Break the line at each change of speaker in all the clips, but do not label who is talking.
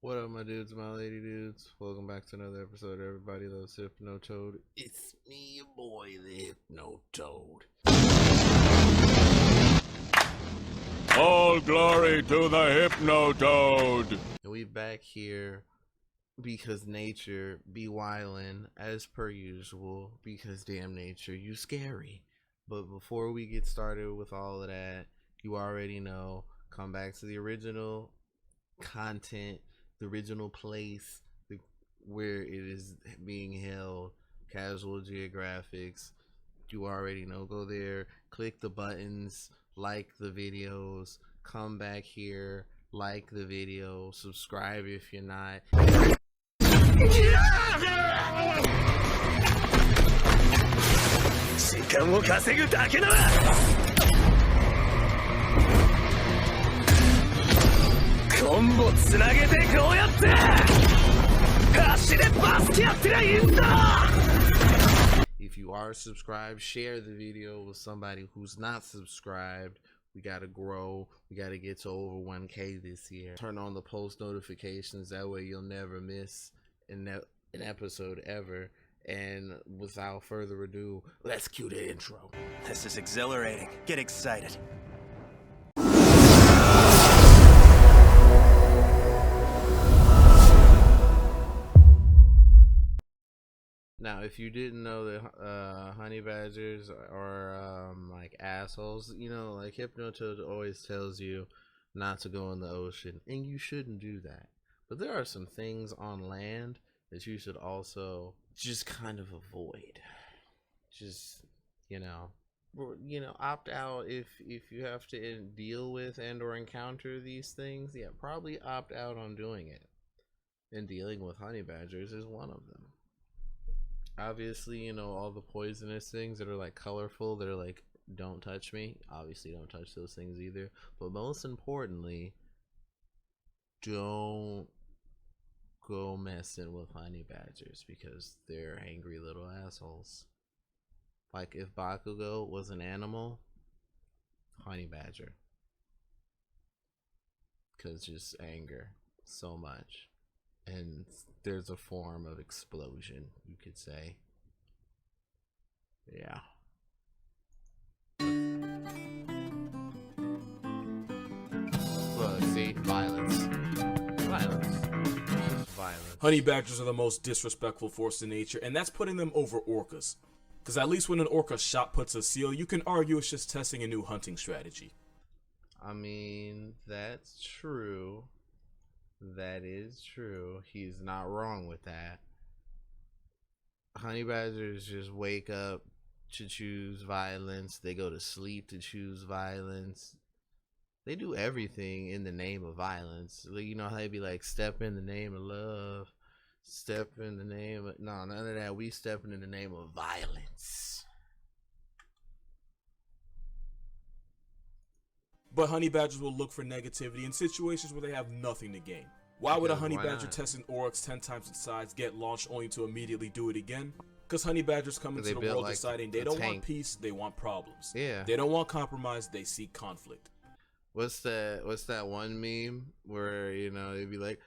What up, my dudes, my lady dudes? Welcome back to another episode of Everybody Loves Hypno Toad. It's me, your boy, the Hypno Toad.
All glory to the Hypno Toad.
And we back here because nature be wildin' as per usual. Because damn nature, you scary. But before we get started with all of that, you already know, come back to the original content, the original place where it is being held, Casual Geographics. You already know, go there, click the buttons, like the videos, come back here, like the video, subscribe if you're not. If you are subscribed, share the video with somebody who's not subscribed. We gotta grow. We gotta get to over 1K this year. Turn on the post notifications. That way you'll never miss an episode ever. And without further ado, let's cue the intro.
This is exhilarating. Get excited.
Now, if you didn't know that honey badgers are like assholes, you know, like Hypnotoad always tells you not to go in the ocean, and you shouldn't do that. But there are some things on land that you should also just kind of avoid. Just, opt out if you have to deal with and or encounter these things. Yeah, probably opt out on doing it. And dealing with honey badgers is one of them. Obviously, all the poisonous things that are like colorful, that are like, don't touch me. Obviously, don't touch those things either. But most importantly, don't go messing with honey badgers because they're angry little assholes. Like if Bakugo was an animal, honey badger. Because just anger so much. And there's a form of explosion, you could say. Yeah. Well, see, violence. Just violence.
Honey badgers are the most disrespectful force in nature, and that's putting them over orcas. Because at least when an orca shot puts a seal, you can argue it's just testing a new hunting strategy.
I mean, that's true. That is true. He's not wrong with that. Honey badgers just wake up to choose violence. They go to sleep to choose violence. They do everything in the name of violence. You know how they be like, step in the name of love. Step in the name of... No, none of that. We stepping in the name of violence.
But honey badgers will look for negativity in situations where they have nothing to gain. Why would a honey badger test an oryx 10 times its size, get launched only to immediately do it again? Because honey badgers come into the world like deciding they don't want peace, they want problems.
Yeah.
They don't want compromise, they seek conflict.
What's that one meme where, they'd be like,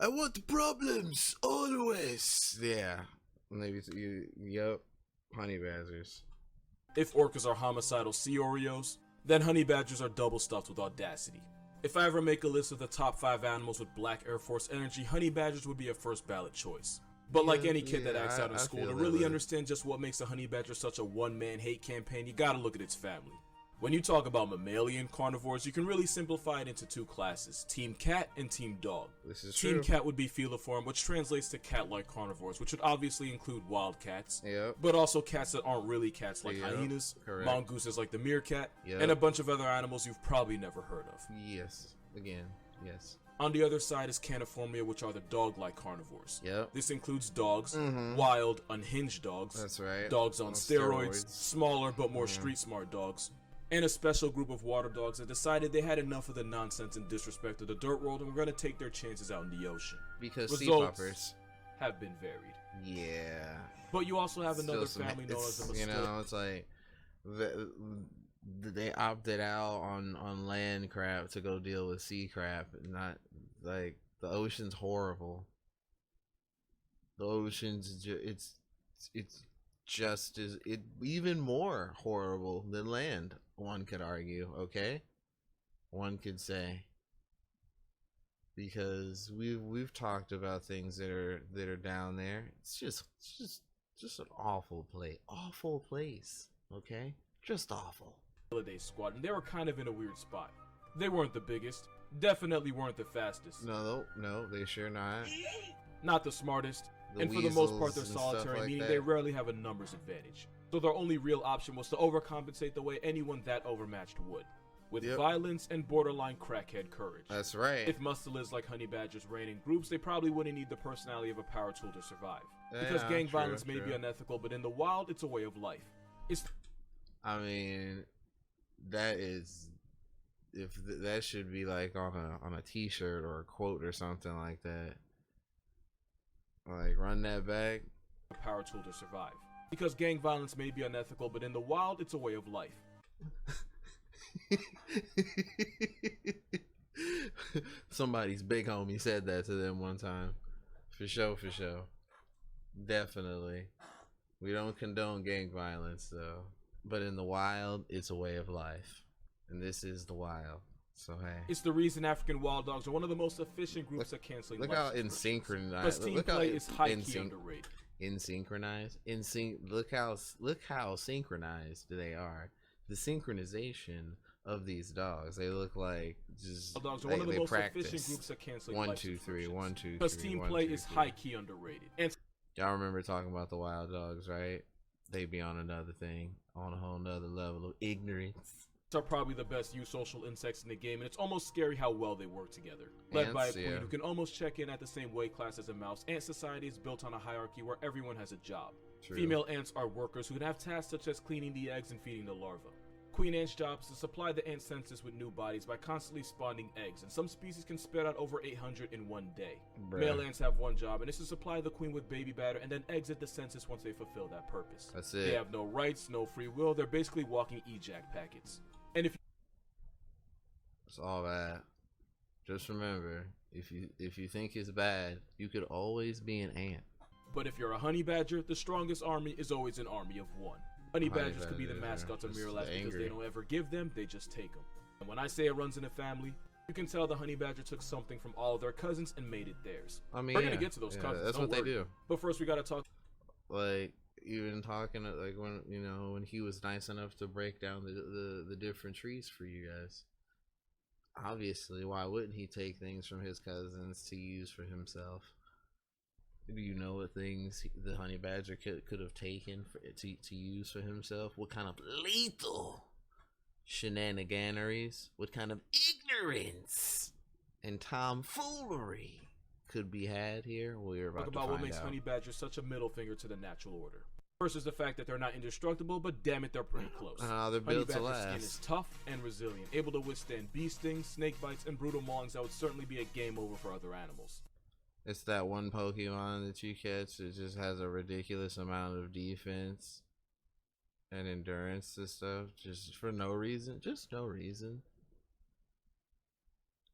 I want the problems always. Yeah. Maybe yep. Honey badgers.
If orcas are homicidal sea Oreos, then honey badgers are double stuffed with audacity. If I ever make a list of the top 5 animals with black Air Force energy, honey badgers would be a first ballot choice. But like any kid that acts out in school, to really understand just what makes a honey badger such a one-man hate campaign, you gotta look at its family. When you talk about mammalian carnivores, you can really simplify it into 2 classes, Team Cat and Team Dog.
This is
Team
true. Cat
would be feliform, which translates to cat-like carnivores, which would obviously include wild cats,
yep.
But also cats that aren't really cats like hyenas,
correct.
Mongooses like the meerkat,
yep.
And a bunch of other animals you've probably never heard of.
Yes. Again, yes.
On the other side is Caniformia, which are the dog-like carnivores.
Yep.
This includes dogs, wild, unhinged dogs.
That's right.
Dogs on steroids, smaller but more street-smart dogs. And a special group of water dogs that decided they had enough of the nonsense and disrespect of the dirt world and were going to take their chances out in the ocean.
Because
results
sea puppers
have been varied.
Yeah.
But you also have another family known as the mosquito.
It's like they opted out on land crap to go deal with sea crap, not like The ocean's horrible. The ocean's it's just as even more horrible than land. One could argue. Okay, one could say, because we've talked about things that are down there. It's just an awful place. Okay, just awful.
Holiday squad, and they were kind of in a weird spot. They weren't the biggest, definitely weren't the fastest,
No, they sure
not the smartest,
The
and for the most part
weasels
they're
and stuff
solitary,
like
meaning
that.
they rarely have a numbers advantage. So their only real option was to overcompensate the way anyone that overmatched would, with
Yep.
violence and borderline crackhead courage.
That's right.
If mustelids like honey badgers ran in groups, they probably wouldn't need the personality of a power tool to survive. Because
Yeah,
gang
true,
violence may be
true.
unethical, but in the wild, it's a way of life. It's
I mean, that is, that should be like on a T-shirt or a quote or something like that. Like, run that back.
a power tool to survive. Because gang violence may be unethical, but in the wild, it's a way of life.
Somebody's big homie said that to them one time. For sure. Definitely. We don't condone gang violence though. But in the wild, it's a way of life. And this is the wild. So hey.
It's the reason African wild dogs are one of the most efficient groups at canceling
Look how
life
in
subscriptions.
synchronized.
Plus, team
Look how
play is high
in
key
sync.
underrated.
In synchronized. In sync. Look how synchronized they are. The synchronization of these dogs. They look like just.
Wild dogs are
they,
one of the
they
most
practice.
efficient groups at canceling
1,
life
2, 3.
subscriptions.
1, 2, 3.
Plus, team
1,
play
2,
is
3.
high key underrated. And
Y'all remember talking about the wild dogs, right? They be on another thing, on a whole nother level of ignorance.
are probably the best used social insects in the game, and it's almost scary how well they work together. Led by a
Ants,
queen
yeah.
who can almost check in at the same weight class as a mouse, ant society is built on a hierarchy where everyone has a job.
True.
Female ants are workers who can have tasks such as cleaning the eggs and feeding the larvae. Queen ant's job is to supply the ant census with new bodies by constantly spawning eggs, and some species can spit out over 800 in one day.
Bruh.
Male ants have one job, and it's to supply the queen with baby batter and then exit the census once they fulfill that purpose.
That's
They
it.
have no rights, no free will, they're basically walking ejac packets. And if
It's all that. Just remember, if you think it's bad, you could always be an ant.
But if you're a honey badger, the strongest army is always an army of one. Honey badgers could be the
badger,
mascots of
just
Mirror Labs because
angry.
they don't ever give them, they just take them. And when I say it runs in a family, you can tell the honey badger took something from all of their cousins and made it theirs.
I mean,
We're
yeah,
gonna get to those
yeah,
cousins.
That's
don't
what
worry.
they do.
But first, we gotta talk.
Like, even talking like when when he was nice enough to break down the different trees for you guys. Obviously, why wouldn't he take things from his cousins to use for himself? Do you know what things the honey badger could have taken to use for himself? What kind of lethal shenaniganeries? What kind of ignorance and tomfoolery could be had here? We're about
Talk
to
about what
find
makes
out.
honey badgers such a middle finger to the natural order. First is the fact that they're not indestructible, but damn it, they're pretty close.
They're
Honey
built to
badger skin
last.
is tough and resilient, able to withstand bee stings, snake bites, and brutal maulings that would certainly be a game over for other animals.
It's that one Pokemon that you catch that just has a ridiculous amount of defense and endurance and stuff, just for no reason. Just no reason.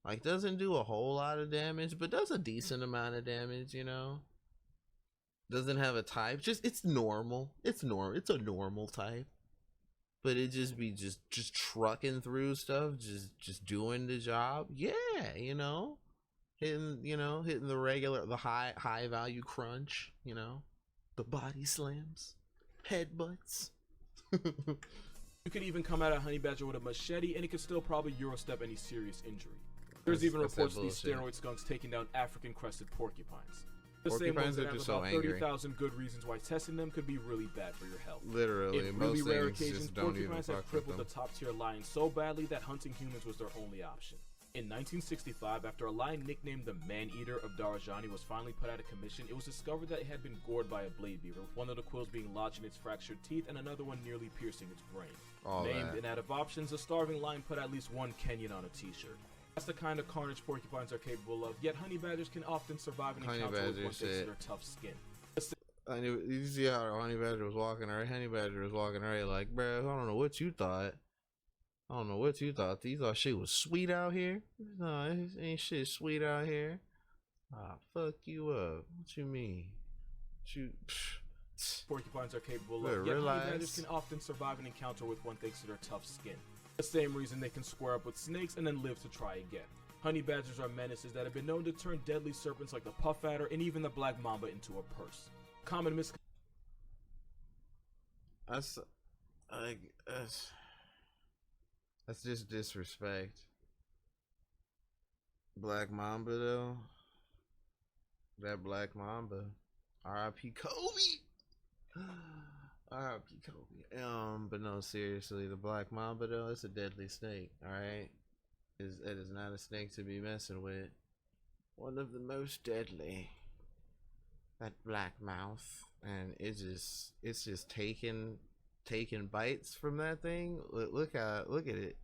Like, doesn't do a whole lot of damage, but does a decent amount of damage, you know? Doesn't have a type. Just, it's normal. It's normal. It's a normal type. But it just be just trucking through stuff, just doing the job. Yeah, you know? Hitting the regular, the high value crunch, the body slams, headbutts.
You could even come at a honey badger with a machete, and it could still probably Eurostep any serious injury. There's even
That's that
reports of these
bullshit.
steroid skunks taking down African crested porcupines. The same
Porcupines
ones that
are
have
just so
about
angry.
30,000 good reasons why testing them could be really bad for your health.
Literally,
In really
most
rare
things
occasions,
just don't even
porcupines
fuck
have
with
crippled
them.
the top tier lions so badly that hunting humans was their only option. In 1965, after a lion nicknamed the Man-Eater of Darajani was finally put out of commission, it was discovered that it had been gored by a blade beaver, with one of the quills being lodged in its fractured teeth and another one nearly piercing its brain.
All
Named
that.
and out of options, a starving lion put at least one Kenyan on a t-shirt. That's the kind of carnage porcupines are capable of, yet honey badgers can often survive an
Honey
encounter with
badger
one thanks to
shit.
their tough skin.
You see how honey badger was walking, right? Honey badger was walking, right? Like, bro, I don't know what you thought. I don't know what you thought. You thought shit was sweet out here? No, it ain't shit sweet out here. Ah, fuck you up. What you mean? You
porcupines are capable
Good,
of, yet honey
realize.
badgers can often survive an encounter with one thanks to their tough skin. The same reason they can square up with snakes and then live to try again. Honey badgers are menaces that have been known to turn deadly serpents like the puff adder and even the black mamba into a purse. Common
That's just disrespect. Black Mamba though. That Black Mamba. R.I.P. Kobe. R.I.P. Kobe. But no, seriously, the Black Mamba though, it's a deadly snake. All right, it is not a snake to be messing with. One of the most deadly. That black mouth, and it's just taking bites from that thing. Look at it.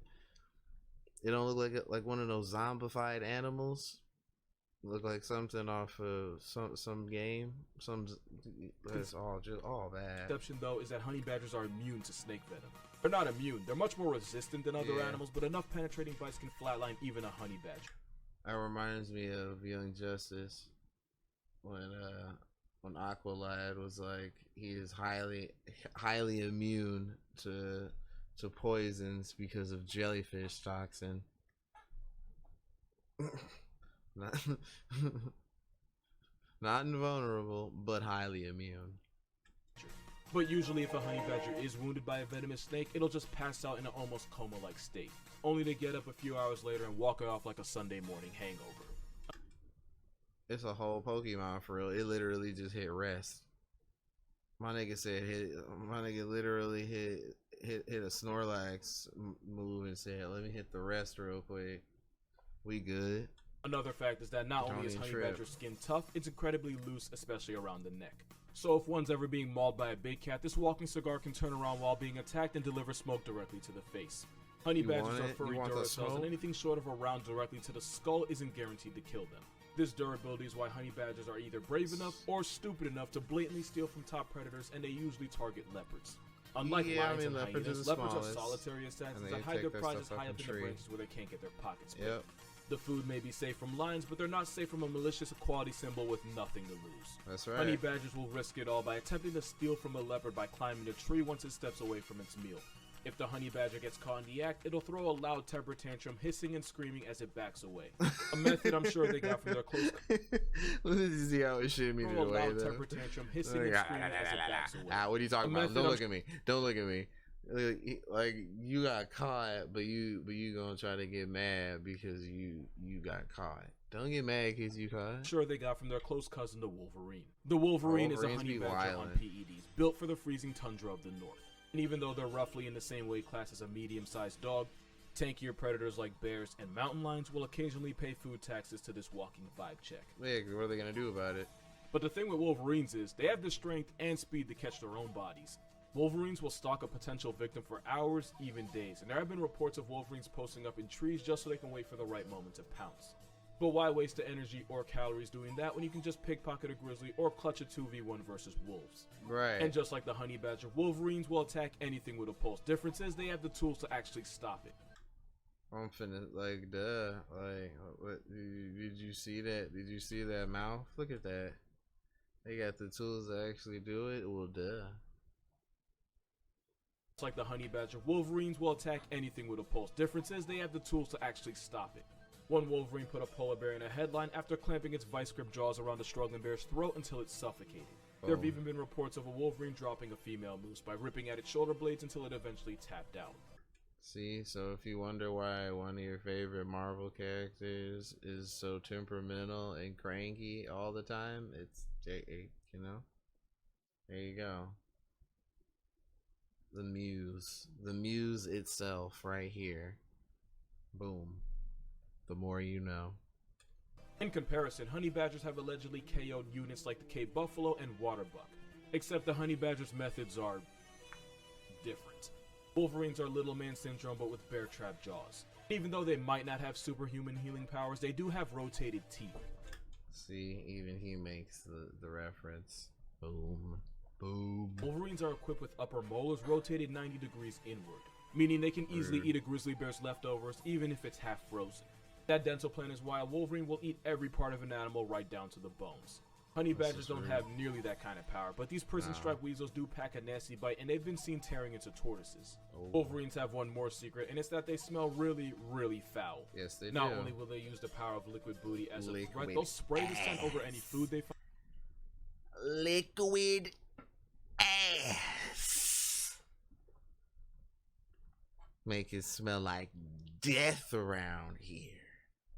It don't look like one of those zombified animals. Look like something off of some game. That's all bad.
exception though is that honey badgers are immune to snake venom. They're not immune. They're much more resistant than other animals, but enough penetrating bites can flatline even a honey badger.
That reminds me of Young Justice when Aqualad was like he is highly immune to poisons because of jellyfish toxin. Not invulnerable, but highly immune.
But usually if a honey badger is wounded by a venomous snake, it'll just pass out in an almost coma-like state, only to get up a few hours later and walk it off like a Sunday morning hangover.
It's a whole Pokemon for real. It literally just hit rest. My nigga said my nigga literally hit a Snorlax move and said, "Let me hit the rest real quick. We good."
Another fact is that not only is honey
trip.
badger skin tough, it's incredibly loose, especially around the neck. So if one's ever being mauled by a big cat, this walking cigar can turn around while being attacked and deliver smoke directly to the face. Honey badgers are furry Duracells, and anything short of a round directly to the skull isn't guaranteed to kill them. This durability is why honey badgers are either brave enough or stupid enough to blatantly steal from top predators, and they usually target leopards. Unlike lions and hyenas, leopards are solitary assassins that hide their prizes high up in the branches where they can't get their pockets picked.
Yep.
The food may be safe from lions, but they're not safe from a malicious equality symbol with nothing to lose.
That's right.
Honey badgers will risk it all by attempting to steal from a leopard by climbing a tree once it steps away from its meal. If the honey badger gets caught in the act, it'll throw a loud temper tantrum, hissing and screaming as it backs away. A method I'm sure they got from their close.
Let me see how it should be
Throw a
away
loud
though.
temper tantrum, hissing and screaming as it backs away.
What are you talking
A
about?
method
Don't
I'm
look at me. Don't look at me. Like you got caught, but you gonna try to get mad because you got caught. Don't get mad because you caught.
Sure they got from their close cousin, the Wolverine. The Wolverine is a honey badger on PEDs, built for the freezing tundra of the north. And even though they're roughly in the same weight class as a medium-sized dog, tankier predators like bears and mountain lions will occasionally pay food taxes to this walking vibe check.
Yeah, what are they gonna do about it?
But the thing with Wolverines is, they have the strength and speed to catch their own bodies. Wolverines will stalk a potential victim for hours, even days, and there have been reports of Wolverines posting up in trees just so they can wait for the right moment to pounce. But why waste the energy or calories doing that when you can just pickpocket a grizzly or clutch a 2v1 versus wolves?
Right.
And just like the honey badger, Wolverines will attack anything with a pulse. Difference is they have the tools to actually stop it.
I'm finna like duh. Like what did you see that? Did you see that mouth? Look at that. They got the tools to actually do it. Well, duh.
Just like the honey badger, Wolverines will attack anything with a pulse. Difference is they have the tools to actually stop it. One Wolverine put a polar bear in a headline after clamping its vice-grip jaws around the struggling bear's throat until it suffocated. There have even been reports of a Wolverine dropping a female moose by ripping at its shoulder blades until it eventually tapped out.
See, so if you wonder why one of your favorite Marvel characters is so temperamental and cranky all the time, it's, you know, there you go. The muse itself right here. Boom. The more you know.
In comparison, honey badgers have allegedly KO'd units like the Cape Buffalo and Waterbuck. Except the honey badger's methods are different. Wolverines are little man syndrome but with bear trap jaws. Even though they might not have superhuman healing powers, they do have rotated teeth.
See, even he makes the reference. Boom. Boom.
Wolverines are equipped with upper molars rotated 90 degrees inward, meaning they can easily eat a grizzly bear's leftovers even if it's half frozen. That dental plan is why a wolverine will eat every part of an animal right down to the bones. Honey badgers don't have nearly that kind of power, but these prison striped weasels do pack a nasty bite, and they've been seen tearing into tortoises. Wolverines have one more secret, and it's that they smell really, really foul.
Yes, they
Not
do.
only will they use the power of liquid booty as a
Liquid
threat, they'll spray the scent over any food they find.
Liquid ass. Make it smell like death around here.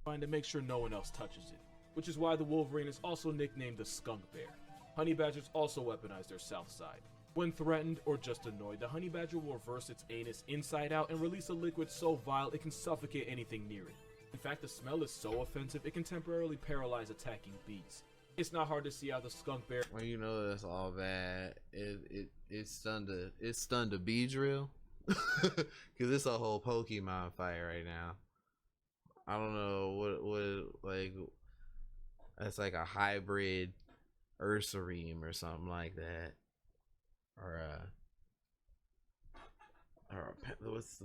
To make sure no one else touches it, which is why the wolverine is also nicknamed the skunk bear. Honey badgers also weaponize their south side. When threatened or just annoyed, the honey badger will reverse its anus inside out and release a liquid so vile it can suffocate anything near it. In fact, the smell is so offensive it can temporarily paralyze attacking bees. It's not hard to see how the skunk bear.
Well, you know that's all bad. It stunned a bee drill. Cause it's a whole Pokemon fight right now. I don't know what like that's like a hybrid Ursareem or something like that, or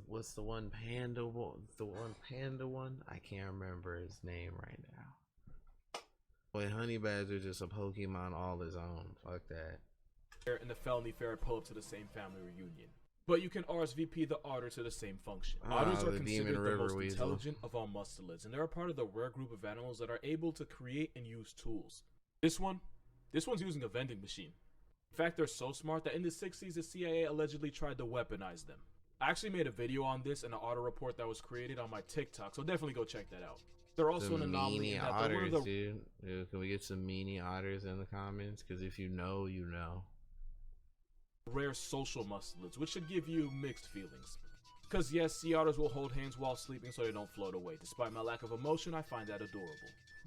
what's the one panda one? The one panda one? I can't remember his name right now. Boy, Honey Badger just a Pokemon all his own. Fuck that.
And the felony ferret pull up to the same family reunion. But you can RSVP the otter to the same function. Otters are considered the most intelligent of all mustelids, and they're a part of the rare group of animals that are able to create and use tools. This one's using a vending machine. In fact, they're so smart that in the 60s, the CIA allegedly tried to weaponize them. I actually made a video on this in an otter report that was created on my TikTok, so definitely go check that out. They're also an anomaly in that they're one of the...
Dude, can we get some meanie otters in the comments? Because if you know, you know.
Rare social mustelids, which should give you mixed feelings. Because yes, sea otters will hold hands while sleeping so they don't float away. Despite my lack of emotion, I find that adorable.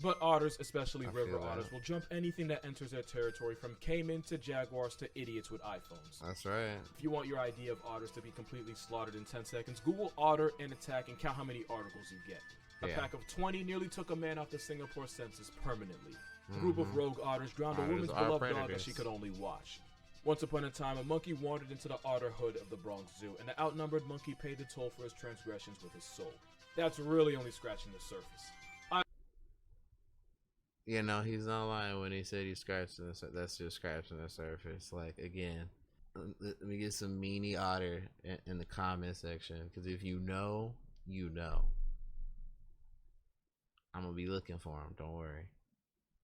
But otters, especially river otters, will jump anything that enters their territory, from caiman to jaguars to idiots with iPhones.
That's right.
If you want your idea of otters to be completely slaughtered in 10 seconds, Google otter and attack and count how many articles you get. A pack of 20 nearly took a man off the Singapore census permanently. A group of rogue otters drowned a woman's beloved dog that she could only watch. Once upon a time, a monkey wandered into the otter hood of the Bronx Zoo, and the outnumbered monkey paid the toll for his transgressions with his soul. That's really only scratching the surface.
You know, he's not lying when he said he's scratching the surface. That's just scratching the surface. Like, again, let me get some meanie otter in the comment section, because if you know, you know. I'm going to be looking for him, don't worry.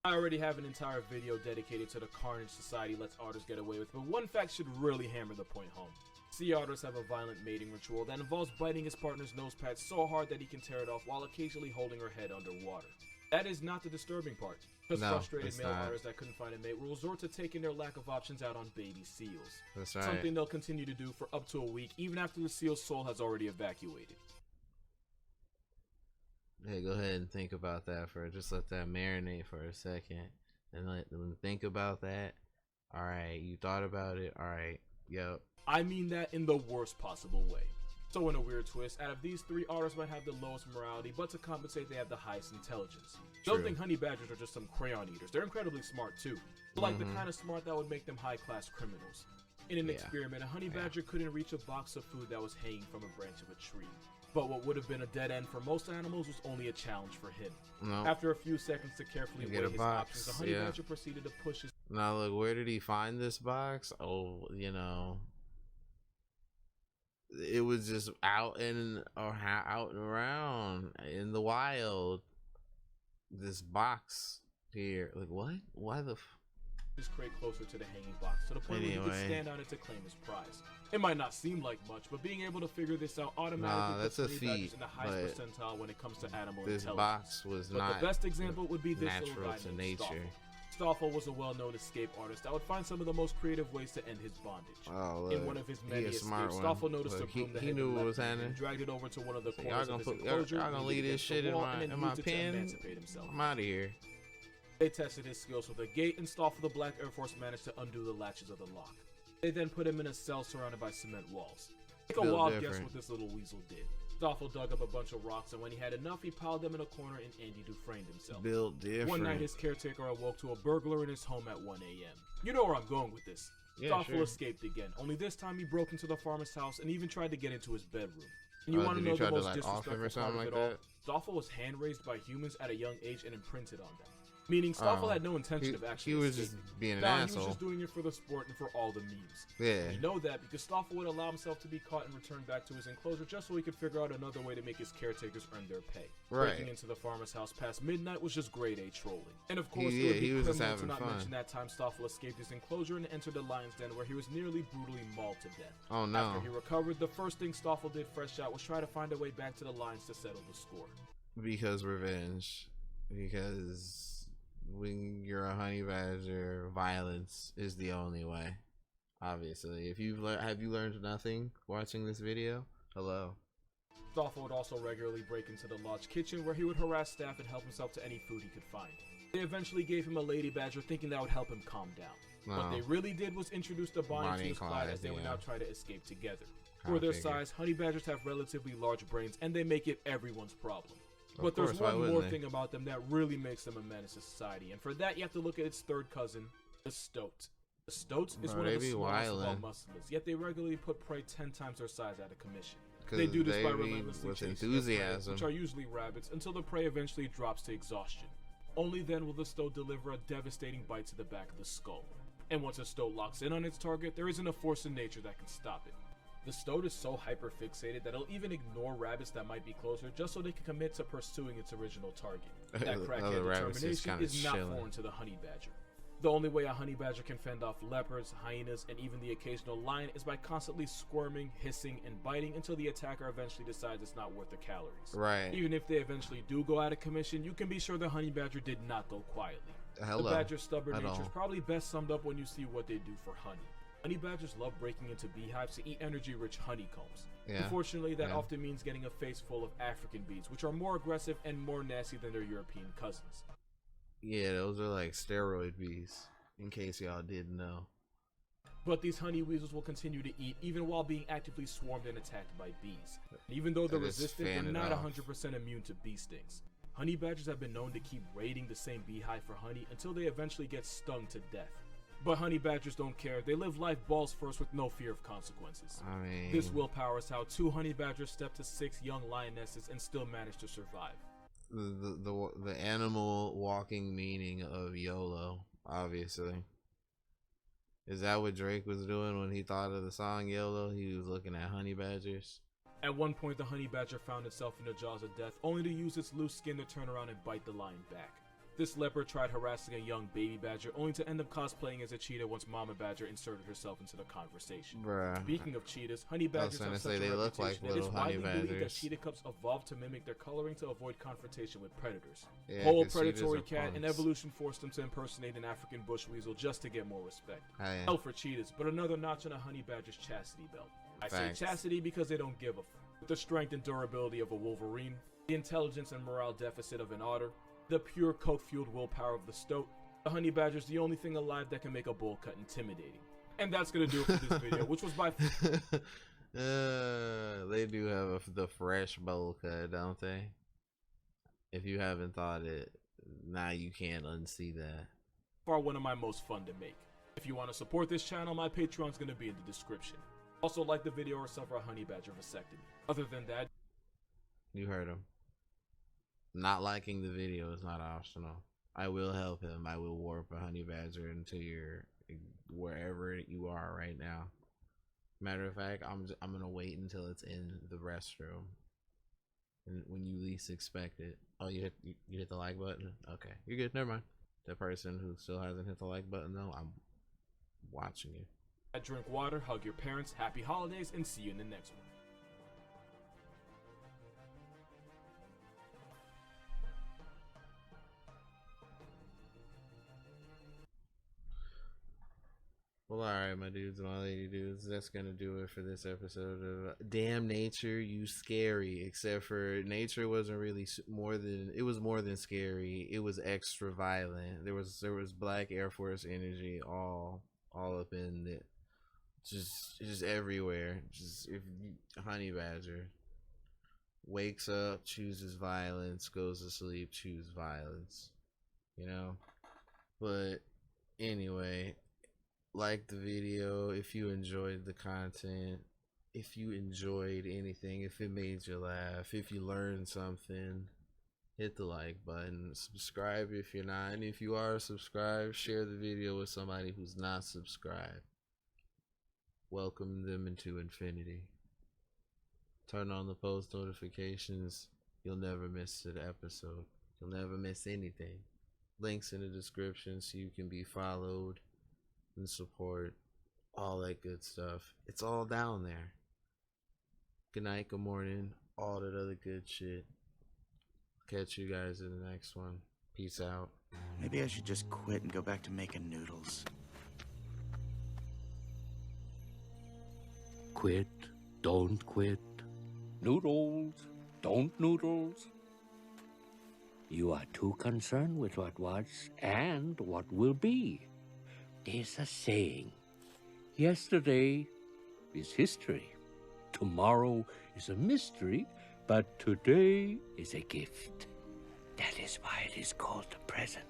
I already have an entire video dedicated to the carnage society lets otters get away with, but one fact should really hammer the point home. Sea otters have a violent mating ritual that involves biting his partner's nose pad so hard that he can tear it off while occasionally holding her head underwater. That is not the disturbing part, because frustrated male otters that couldn't find a mate will resort to taking their lack of options out on baby seals.
That's right.
Something they'll continue to do for up to a week, even after the seal's soul has already evacuated.
Hey, go ahead and think about that just let that marinate for a second, and let them think about that. All right, you thought about it. All right, yep.
I mean that in the worst possible way. So in a weird twist, out of these three, otters might have the lowest morality, but to compensate, they have the highest intelligence. Don't think honey badgers are just some crayon eaters. They're incredibly smart too, but like the kind of smart that would make them high-class criminals. In an experiment, a honey badger couldn't reach a box of food that was hanging from a branch of a tree. But what would have been a dead end for most animals was only a challenge for him. After a few seconds to carefully weigh his options, the honey badger proceeded to push his...
Now look, where did he find this box? Oh, you know, it was just out and around in the wild. This box here, like what? Why the?
His crate closer to the hanging box to the point where he could stand on it to claim his prize. It might not seem like much, but being able to figure this out automatically puts honey badgers in the highest percentile when it comes to animal intelligence.
This box was not
the best example would be this
natural
little guy
to
named
nature.
Stoffel was a well-known escape artist that would find some of the most creative ways to end his bondage.
Oh, look,
in one of his many escapes, Stoffel noticed a broom that had been left and dragged it over to one of the corners of his enclosure.
Y'all gonna leave this shit in my pen? I'm out of here.
They tested his skills with a gate, and Stoffel the Black Air Force managed to undo the latches of the lock. They then put him in a cell surrounded by cement walls. Take a wild guess what this little weasel did. Stoffel dug up a bunch of rocks, and when he had enough, he piled them in a corner and Andy Dufresne himself.
Built different.
One night, his caretaker awoke to a burglar in his home at 1 a.m. You know where I'm going with this. Stoffel escaped again, only this time he broke into the farmer's house and even tried to get into his bedroom. And you
Oh,
want to
did he
know the
try to,
most
like, off him or
disrespectful part
something
of
like
it all?
that?
Stoffel was hand-raised by humans at a young age and imprinted on them. Meaning Stoffel
Oh,
had no intention of actually
he was
escaping.
just being an
Nah, he
asshole.
was just doing it for the sport and for all the memes.
Yeah.
We know that because Stoffel would allow himself to be caught and returned back to his enclosure just so he could figure out another way to make his caretakers earn their pay.
Right.
Breaking into the farmer's house past midnight was just grade A trolling. And of course,
He
it would be
was just
criminal to
having
not
fun.
mention that time Stoffel escaped his enclosure and entered the lion's den where he was nearly brutally mauled to death.
Oh no.
After he recovered, the first thing Stoffel did fresh out was try to find a way back to the lions to settle the score.
Because revenge. Because when you're a honey badger, violence is the only way. Obviously, if have you learned nothing watching this video? Hello.
Stoffel would also regularly break into the lodge kitchen where he would harass staff and help himself to any food he could find. They eventually gave him a lady badger thinking that would help him calm down. What they really did was introduce the Bonnie to his Clyde as they would now try to escape together. For their size, honey badgers have relatively large brains and they make it everyone's problem. But there's one more thing about them that really makes them a menace to society, and for that you have to look at its third cousin, the stoat. The stoat is one of the smallest of all muscelids, yet they regularly put prey 10 times their size out of commission. They do this by relentlessly chasing their prey, which are usually rabbits, until the prey eventually drops to exhaustion. Only then will the stoat deliver a devastating bite to the back of the skull. And once a stoat locks in on its target, there isn't a force in nature that can stop it. The stoat is so hyper-fixated that it'll even ignore rabbits that might be closer just so they can commit to pursuing its original target. That crackhead determination is not foreign to the honey badger. The only way a honey badger can fend off leopards, hyenas, and even the occasional lion is by constantly squirming, hissing, and biting until the attacker eventually decides it's not worth the calories.
Right.
Even if they eventually do go out of commission, you can be sure the honey badger did not go quietly. The badger's stubborn nature is probably best summed up when you see what they do for honey. Honey badgers love breaking into beehives to eat energy-rich honeycombs. Unfortunately, that often means getting a face full of African bees, which are more aggressive and more nasty than their European cousins.
Yeah, those are like steroid bees, in case y'all didn't know.
But these honey weasels will continue to eat even while being actively swarmed and attacked by bees. And even though they're resistant, they're not 100% immune to bee stings. Honey badgers have been known to keep raiding the same beehive for honey until they eventually get stung to death. But honey badgers don't care. They live life balls first with no fear of consequences.
I mean,
this willpower is how 2 honey badgers step to 6 young lionesses and still manage to survive.
The animal walking meaning of YOLO, obviously. Is that what Drake was doing when he thought of the song YOLO? He was looking at honey badgers.
At one point, the honey badger found itself in the jaws of death, only to use its loose skin to turn around and bite the lion back. This leopard tried harassing a young baby badger, only to end up cosplaying as a cheetah once Mama Badger inserted herself into the conversation.
Bruh.
Speaking of cheetahs, honey badgers have such a reputation that it's widely believed that cheetah cubs evolved to mimic their coloring to avoid confrontation with predators. Whole predatory cat, and evolution forced them to impersonate an African bush weasel just to get more respect. Hell for cheetahs, but another notch on a honey badger's chastity belt. I say chastity because they don't give a f. With the strength and durability of a wolverine, the intelligence and morale deficit of an otter, the pure coke-fueled willpower of the stoat, the honey badger is the only thing alive that can make a bowl cut intimidating. And that's gonna do it for this video, which was by
they do have the fresh bowl cut, don't they? If you haven't thought it, now you can't unsee that.
far one of my most fun to make. If you want to support this channel, my Patreon's gonna be in the description. Also, like the video or suffer a honey badger vasectomy. Other than that,
you heard him. Not liking the video is not optional. I will help him. I will warp a honey badger into your wherever you are right now. Matter of fact, I'm gonna wait until it's in the restroom, and when you least expect it. Oh, you hit the like button. Okay, you're good. Never mind. The person who still hasn't hit the like button though, I'm watching you.
Drink water, hug your parents, happy holidays, and see you in the next one.
Well, alright, my dudes and my lady dudes, that's gonna do it for this episode of Damn Nature, You Scary. Except for nature wasn't really more than scary. It was extra violent. There was Black Air Force energy all up in it, just everywhere. Just if honey badger wakes up, chooses violence, goes to sleep, choose violence, you know. But anyway, like the video if you enjoyed the content. if you enjoyed anything, if it made you laugh, if you learned something, hit the like button. Subscribe if you're not, and if you are subscribed, share the video with somebody who's not subscribed. Welcome them into infinity. Turn on the post notifications. You'll never miss an episode. You'll never miss anything. Links in the description so you can be followed and support, all that good stuff. It's all down there. Good night, good morning, all that other good shit. Catch you guys in the next one. Peace out.
Maybe I should just quit and go back to making noodles.
Quit, don't quit. Noodles, don't noodles. You are too concerned with what was and what will be. There's a saying, yesterday is history. Tomorrow is a mystery, but today is a gift. That is why it is called the present.